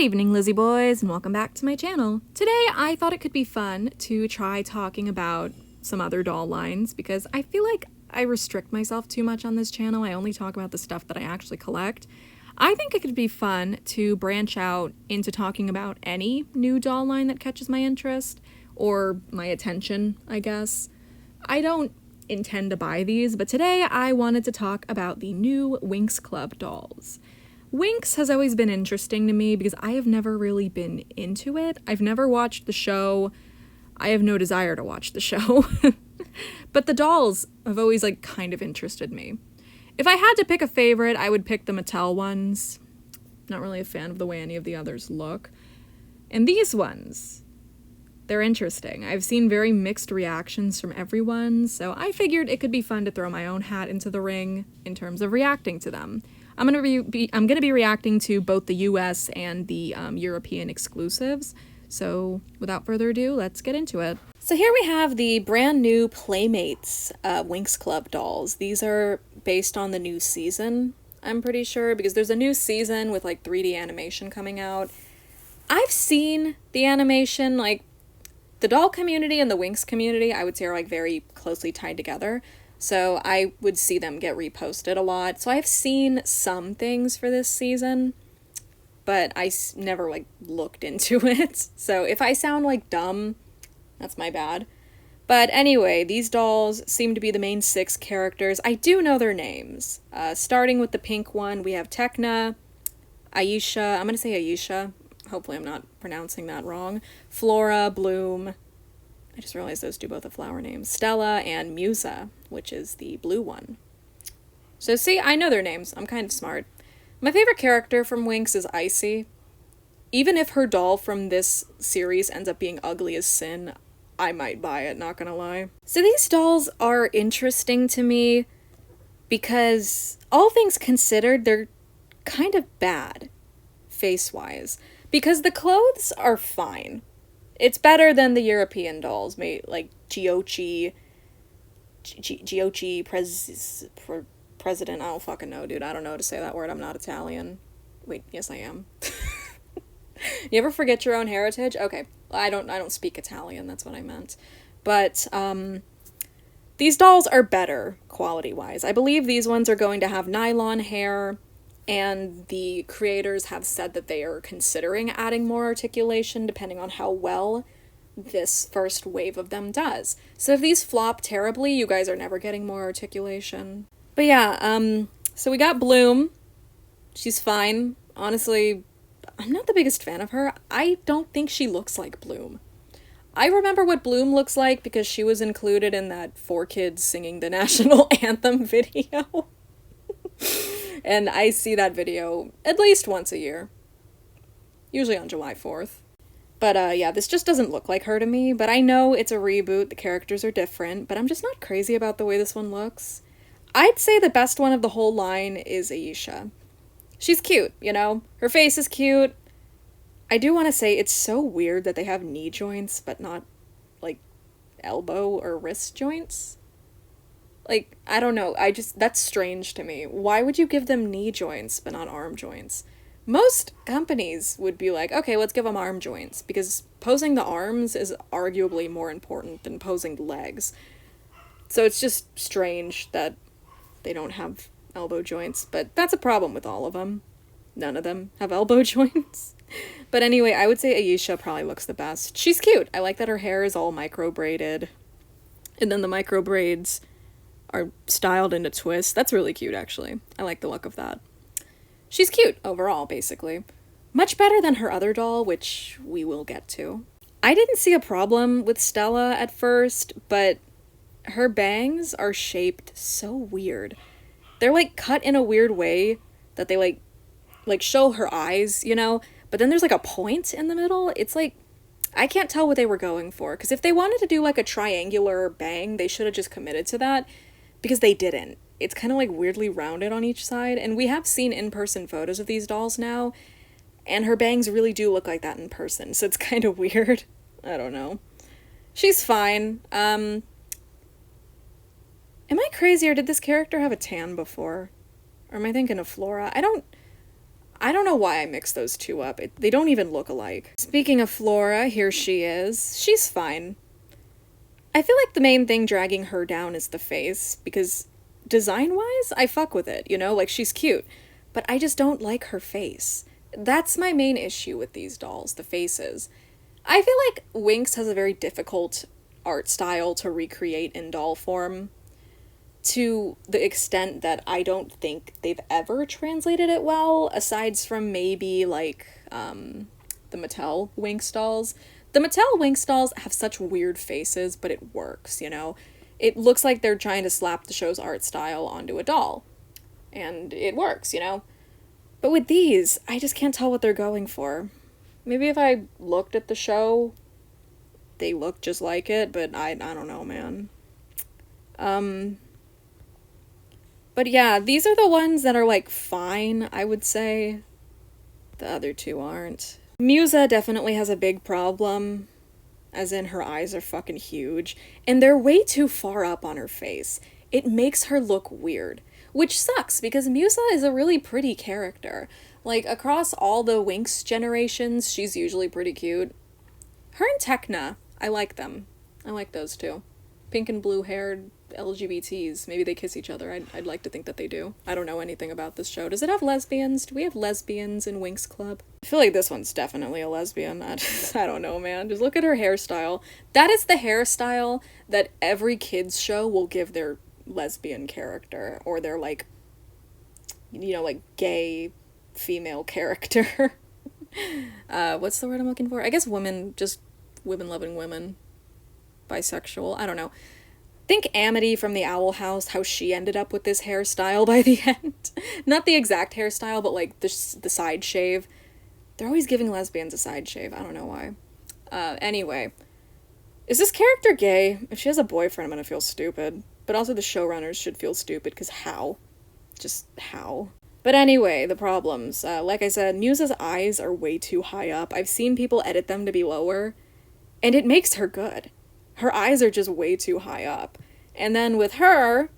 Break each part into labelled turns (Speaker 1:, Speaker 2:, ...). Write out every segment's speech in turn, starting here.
Speaker 1: evening, Lizzie boys, and welcome back to my channel. Today, I thought it could be fun to try talking about some other doll lines because I feel like I restrict myself too much on this channel. I only talk about the stuff that I actually collect. I think it could be fun to branch out into talking about any new doll line that catches my interest, or my attention, I guess. I don't intend to buy these, but today I wanted to talk about the new Winx Club dolls. Winx has always been interesting to me because I have never really been into it. I've never watched the show. I have no desire to watch the show. But the dolls have always kind of interested me. If I had to pick a favorite, I would pick the Mattel ones. Not really a fan of the way any of the others look. And these ones, they're interesting. I've seen very mixed reactions from everyone, so I figured it could be fun to throw my own hat into the ring in terms of reacting to them. I'm gonna be reacting to both the US and the European exclusives. So without further ado, let's get into it. So here we have the brand new Playmates Winx Club dolls. These are based on the new season, I'm pretty sure, because there's a new season with 3D animation coming out. I've seen the animation, the doll community and the Winx community, I would say, are very closely tied together. So I would see them get reposted a lot. So I've seen some things for this season, but I never looked into it. So if I sound dumb, that's my bad. But anyway, these dolls seem to be the main 6 characters. I do know their names. Starting with the pink one, we have Tekna, Aisha, I'm gonna say Aisha. Hopefully I'm not pronouncing that wrong. Flora, Bloom, I just realized those do both have flower names. Stella, and Musa, which is the blue one. So see, I know their names. I'm kind of smart. My favorite character from Winx is Icy. Even if her doll from this series ends up being ugly as sin, I might buy it, not gonna lie. So these dolls are interesting to me because, all things considered, they're kind of bad, face-wise. Because the clothes are fine. It's better than the European dolls, made Giochi President. I don't fucking know, dude. I don't know how to say that word. I'm not Italian. Wait, yes I am. You ever forget your own heritage? Okay, I don't speak Italian. That's what I meant. But these dolls are better quality-wise. I believe these ones are going to have nylon hair. And the creators have said that they are considering adding more articulation depending on how well this first wave of them does. So if these flop terribly, you guys are never getting more articulation. But yeah, so we got Bloom. She's fine. Honestly, I'm not the biggest fan of her. I don't think she looks like Bloom. I remember what Bloom looks like because she was included in that 4 Kids Singing the National Anthem video. And I see that video at least once a year. Usually on July 4th. But yeah, this just doesn't look like her to me. But I know it's a reboot, the characters are different, but I'm just not crazy about the way this one looks. I'd say the best one of the whole line is Aisha. She's cute, you know? Her face is cute. I do want to say it's so weird that they have knee joints, but not, elbow or wrist joints. I don't know, that's strange to me. Why would you give them knee joints but not arm joints? Most companies would be like, okay, let's give them arm joints, because posing the arms is arguably more important than posing the legs. So it's just strange that they don't have elbow joints, but that's a problem with all of them. None of them have elbow joints. But anyway, I would say Aisha probably looks the best. She's cute. I like that her hair is all micro-braided. And then the micro-braids are styled into twists. That's really cute, actually. I like the look of that. She's cute overall, basically. Much better than her other doll, which we will get to. I didn't see a problem with Stella at first, but her bangs are shaped so weird. They're cut in a weird way that they show her eyes, you know? But then there's a point in the middle. It's I can't tell what they were going for, because if they wanted to do a triangular bang, they should have just committed to that. Because they didn't. It's kind of weirdly rounded on each side, and we have seen in-person photos of these dolls now, and her bangs really do look like that in person, so it's kind of weird. I don't know. She's fine. Am I crazy, or did this character have a tan before? Or am I thinking of Flora? I don't I don't know why I mixed those two up. They don't even look alike. Speaking of Flora, here she is. She's fine. I feel like the main thing dragging her down is the face, because design-wise, I fuck with it, you know? Like, she's cute. But I just don't like her face. That's my main issue with these dolls, the faces. I feel like Winx has a very difficult art style to recreate in doll form, to the extent that I don't think they've ever translated it well, aside from maybe, like, the Mattel Winx dolls. The Mattel Winx dolls have such weird faces, but it works, you know? It looks like they're trying to slap the show's art style onto a doll. And it works, you know? But with these, I just can't tell what they're going for. Maybe if I looked at the show, they look just like it, but I don't know, man. But yeah, these are the ones that are, like, fine, I would say. The other two aren't. Musa definitely has a big problem, as in her eyes are fucking huge, and they're way too far up on her face. It makes her look weird, which sucks, because Musa is a really pretty character. Like, across all the Winx generations, she's usually pretty cute. Her and Tecna, I like them. I like those two. Pink and blue-haired LGBTs. Maybe they kiss each other. I'd like to think that they do. I don't know anything about this show. Does it have lesbians? Do we have lesbians in Winx Club? I feel like this one's definitely a lesbian. I don't know, man. Just look at her hairstyle. That is the hairstyle that every kids show will give their lesbian character, or their, like, you know, like, gay female character. What's the word I'm looking for? I guess women, just women loving women. Bisexual, I don't know. Think Amity from the Owl House, how she ended up with this hairstyle by the end. Not the exact hairstyle, but, like, the side shave. They're always giving lesbians a side shave. I don't know why. Anyway. Is this character gay? If she has a boyfriend, I'm gonna feel stupid. But also the showrunners should feel stupid, because how? Just how? But anyway, the problems. Like I said, Musa's eyes are way too high up. I've seen people edit them to be lower, and it makes her good. Her eyes are just way too high up. And then with her,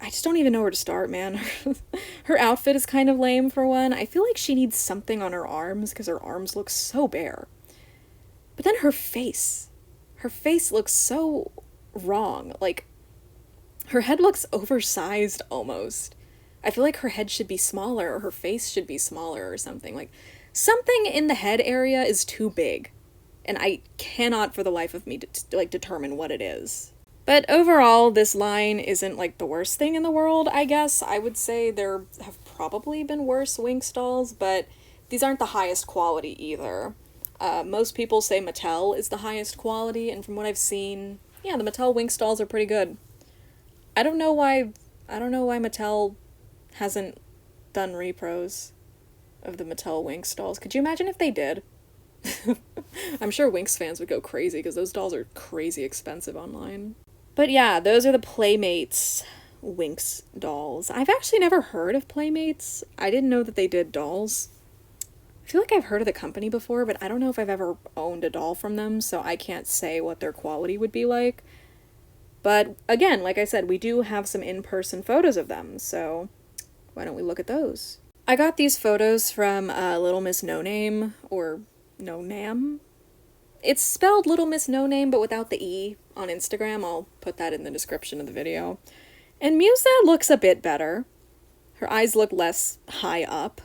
Speaker 1: I just don't even know where to start, man. Her outfit is kind of lame, for one. I feel like she needs something on her arms, because her arms look so bare. But then her face. Her face looks so wrong. Like, her head looks oversized, almost. I feel like her head should be smaller, or her face should be smaller, or something. Like, something in the head area is too big. And I cannot for the life of me determine what it is. But overall, this line isn't, like, the worst thing in the world, I guess. I would say there have probably been worse Winx dolls, but these aren't the highest quality either. Most people say Mattel is the highest quality, and from what I've seen, yeah, the Mattel Winx dolls are pretty good. I don't know why Mattel hasn't done repros of the Mattel Winx dolls. Could you imagine if they did? I'm sure Winx fans would go crazy, because those dolls are crazy expensive online. But yeah, those are the Playmates Winx dolls. I've actually never heard of Playmates. I didn't know that they did dolls. I feel like I've heard of the company before, but I don't know if I've ever owned a doll from them, so I can't say what their quality would be like. But again, like I said, we do have some in-person photos of them, so why don't we look at those? I got these photos from Little Miss No Name, or No Nam. It's spelled Little Miss No Name, but without the E on Instagram. I'll put that in the description of the video. And Musa looks a bit better. Her eyes look less high up.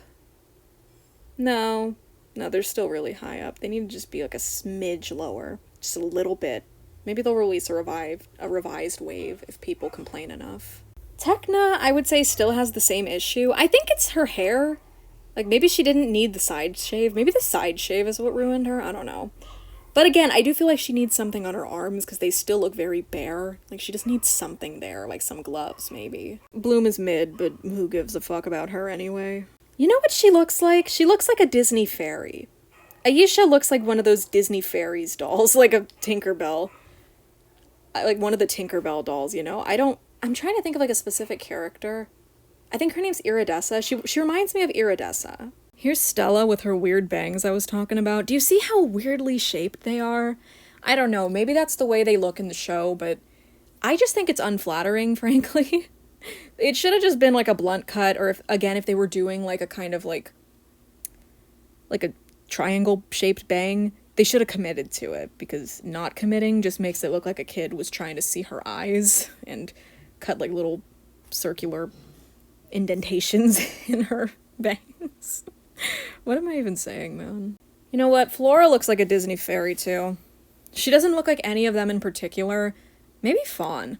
Speaker 1: No, they're still really high up. They need to just be like a smidge lower. Just a little bit. Maybe they'll release a revised wave if people complain enough. Tecna, I would say, still has the same issue. I think it's her hair. Like, maybe she didn't need the side shave. Maybe the side shave is what ruined her. I don't know. But again, I do feel like she needs something on her arms, because they still look very bare. Like, she just needs something there, like some gloves, maybe. Bloom is mid, but who gives a fuck about her anyway? You know what she looks like? She looks like a Disney fairy. Aisha looks like one of those Disney fairies dolls, like a Tinkerbell. Like one of the Tinkerbell dolls, you know? I'm trying to think of, like, a specific character. I think her name's Iridessa. She reminds me of Iridessa. Here's Stella with her weird bangs I was talking about. Do you see how weirdly shaped they are? I don't know, maybe that's the way they look in the show, but I just think it's unflattering, frankly. It should have just been like a blunt cut, or if they were doing like a kind of like a triangle shaped bang, they should have committed to it, because not committing just makes it look like a kid was trying to see her eyes and cut like little circular indentations in her bangs. What am I even saying, man? You know what? Flora looks like a Disney fairy too. She doesn't look like any of them in particular. Maybe Fawn.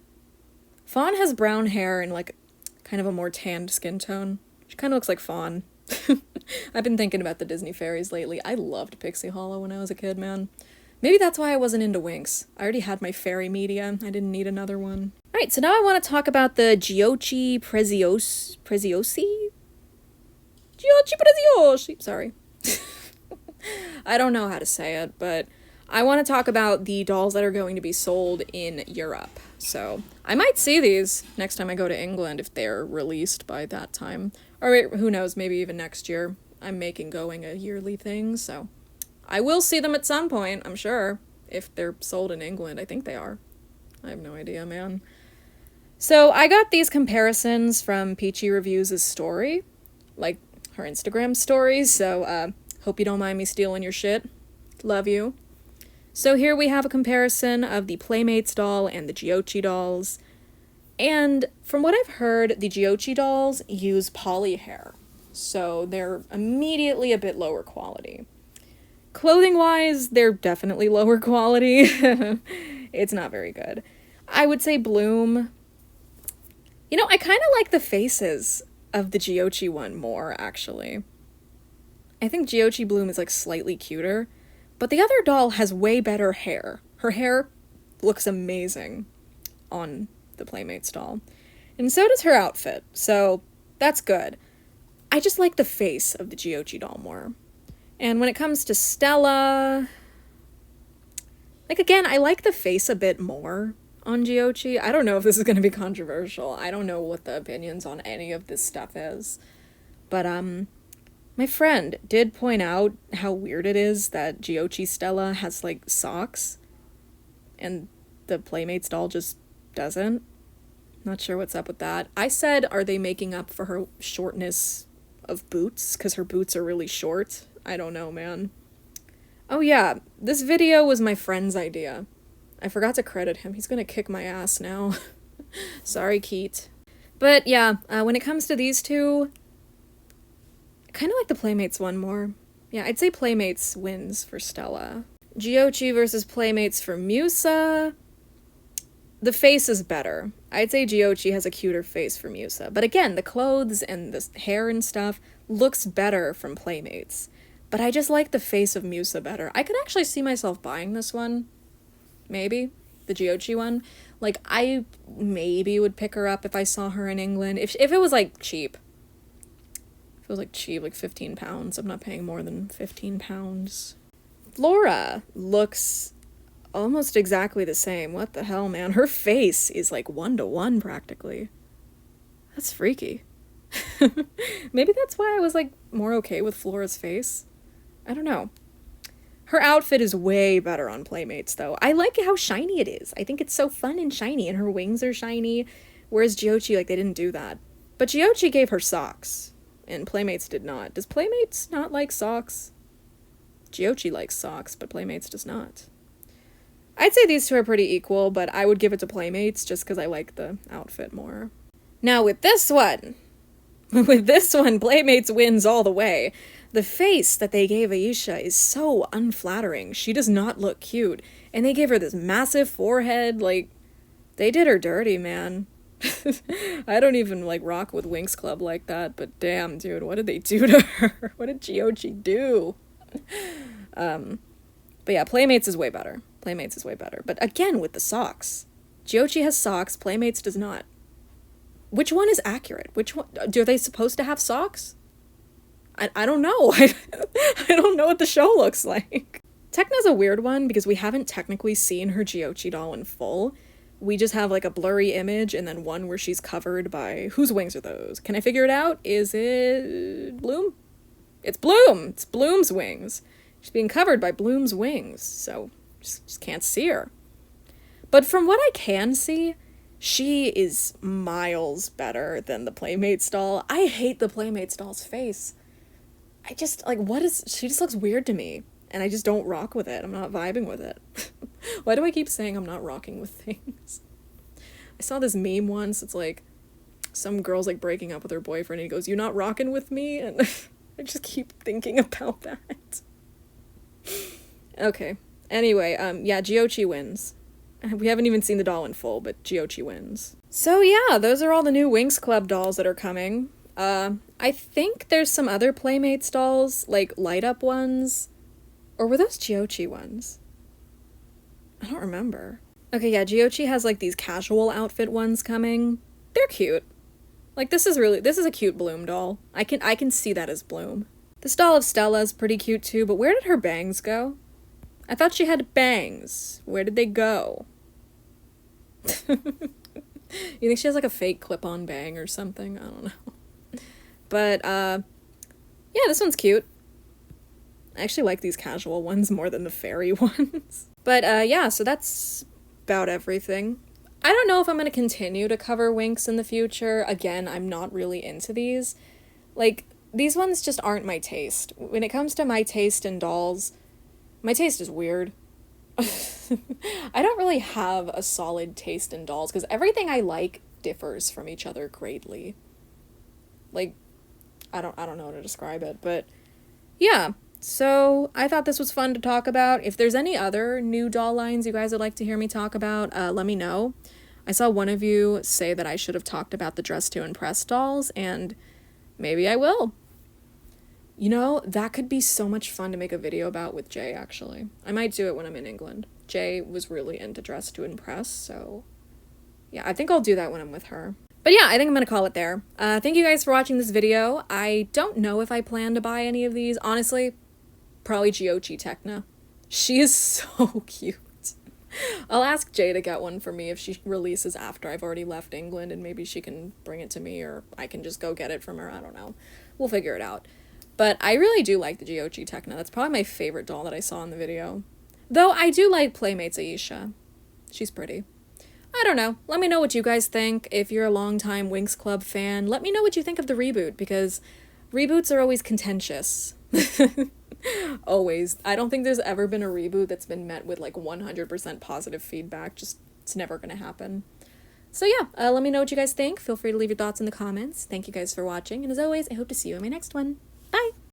Speaker 1: Fawn has brown hair and like kind of a more tanned skin tone. She kind of looks like Fawn. I've been thinking about the Disney fairies lately. I loved Pixie Hollow when I was a kid, man. Maybe that's why I wasn't into Winx. I already had my fairy media. I didn't need another one. Alright, so now I want to talk about the Giochi Preziosi? Giochi Preziosi! Sorry. I don't know how to say it, but I want to talk about the dolls that are going to be sold in Europe. So, I might see these next time I go to England if they're released by that time. Or wait, who knows, maybe even next year. I'm making going a yearly thing, so I will see them at some point, I'm sure. If they're sold in England, I think they are. I have no idea, man. So, I got these comparisons from Peachy Reviews' story. Like, her Instagram stories, so, hope you don't mind me stealing your shit. Love you. So here we have a comparison of the Playmates doll and the Giochi dolls. And from what I've heard, the Giochi dolls use poly hair, so they're immediately a bit lower quality. Clothing-wise, they're definitely lower quality. It's not very good. I would say Bloom. You know, I kind of like the faces of the Giochi one more, actually. I think Giochi Bloom is like slightly cuter. But the other doll has way better hair. Her hair looks amazing on the Playmates doll. And so does her outfit, so that's good. I just like the face of the Giochi doll more. And when it comes to Stella, like again, I like the face a bit more on Giochi. I don't know if this is going to be controversial. I don't know what the opinions on any of this stuff is. But, my friend did point out how weird it is that Giochi Stella has, like, socks, and the Playmates doll just doesn't. Not sure what's up with that. I said, are they making up for her shortness of boots? Because her boots are really short. I don't know, man. Oh yeah, this video was my friend's idea. I forgot to credit him. He's gonna kick my ass now. Sorry, Keat. But yeah, when it comes to these two, kind of like the Playmates one more. Yeah, I'd say Playmates wins for Stella. Giochi versus Playmates for Musa. The face is better. I'd say Giochi has a cuter face for Musa. But again, the clothes and the hair and stuff looks better from Playmates. But I just like the face of Musa better. I could actually see myself buying this one. Maybe. The Giochi one. Like, I maybe would pick her up if I saw her in England. If it was, like, cheap. It was like cheap, like 15 pounds. I'm not paying more than 15 pounds. Flora looks almost exactly the same. What the hell, man? Her face is like 1-to-1 practically. That's freaky. Maybe that's why I was like more okay with Flora's face. I don't know. Her outfit is way better on Playmates though. I like how shiny it is. I think it's so fun and shiny, and her wings are shiny. Whereas Giochi, like, they didn't do that. But Giochi gave her socks. And Playmates did not. Does Playmates not like socks? Giochi likes socks, but Playmates does not. I'd say these two are pretty equal, but I would give it to Playmates just because I like the outfit more. Now with this one, Playmates wins all the way. The face that they gave Aisha is so unflattering. She does not look cute. And they gave her this massive forehead, like, they did her dirty, man. I don't even, like, rock with Winx Club like that, but damn, dude, what did they do to her? What did Giochi do? But yeah, Playmates is way better. Playmates is way better. But again, with the socks. Giochi has socks, Playmates does not. Which one is accurate? Which one? Are they supposed to have socks? I don't know. I don't know what the show looks like. Tekna's a weird one because we haven't technically seen her Giochi doll in full. We just have, like, a blurry image and then one where she's covered by... Whose wings are those? Can I figure it out? Is it Bloom? It's Bloom! It's Bloom's wings. She's being covered by Bloom's wings, so just can't see her. But from what I can see, She is miles better than the Playmates doll. I hate the Playmates doll's face. I just, like, she just looks weird to me. And I just don't rock with it. I'm not vibing with it. Why do I keep saying I'm not rocking with things? I saw this meme once. It's like, some girl's like breaking up with her boyfriend and he goes, "You not rocking with me?" And I just keep thinking about that. Okay. Anyway, yeah, Giochi wins. We haven't even seen the doll in full, but Giochi wins. So yeah, those are all the new Winx Club dolls that are coming. I think there's some other Playmates dolls, like light-up ones. Or were those Giochi ones? I don't remember. Okay, yeah, Giochi has like these casual outfit ones coming. They're cute. Like, this is a cute Bloom doll. I can see that as Bloom. This doll of Stella's pretty cute too, but where did her bangs go? I thought she had bangs. Where did they go? You think she has like a fake clip-on bang or something? I don't know. But, yeah, this one's cute. I actually like these casual ones more than the fairy ones. But, yeah, so that's about everything. I don't know if I'm going to continue to cover Winx in the future. Again, I'm not really into these. Like, these ones just aren't my taste. When it comes to my taste in dolls, my taste is weird. I don't really have a solid taste in dolls, because everything I like differs from each other greatly. Like, I don't know how to describe it, but yeah. So, I thought this was fun to talk about. If there's any other new doll lines you guys would like to hear me talk about, let me know. I saw one of you say that I should have talked about the Dress to Impress dolls, and maybe I will. You know, that could be so much fun to make a video about with Jay, actually. I might do it when I'm in England. Jay was really into Dress to Impress, so yeah, I think I'll do that when I'm with her. But yeah, I think I'm gonna call it there. Thank you guys for watching this video. I don't know if I plan to buy any of these. Honestly, probably Giochi Techna. She is so cute. I'll ask Jay to get one for me if she releases after I've already left England, and maybe she can bring it to me, or I can just go get it from her. I don't know. We'll figure it out. But I really do like the Giochi Techna. That's probably my favorite doll that I saw in the video. Though I do like Playmates Aisha. She's pretty. I don't know. Let me know what you guys think. If you're a longtime Winx Club fan, let me know what you think of the reboot, because reboots are always contentious. Always. I don't think there's ever been a reboot that's been met with like 100% positive feedback. Just, it's never gonna happen. So yeah, let me know what you guys think. Feel free to leave your thoughts in the comments. Thank you guys for watching, and as always, I hope to see you in my next one. Bye!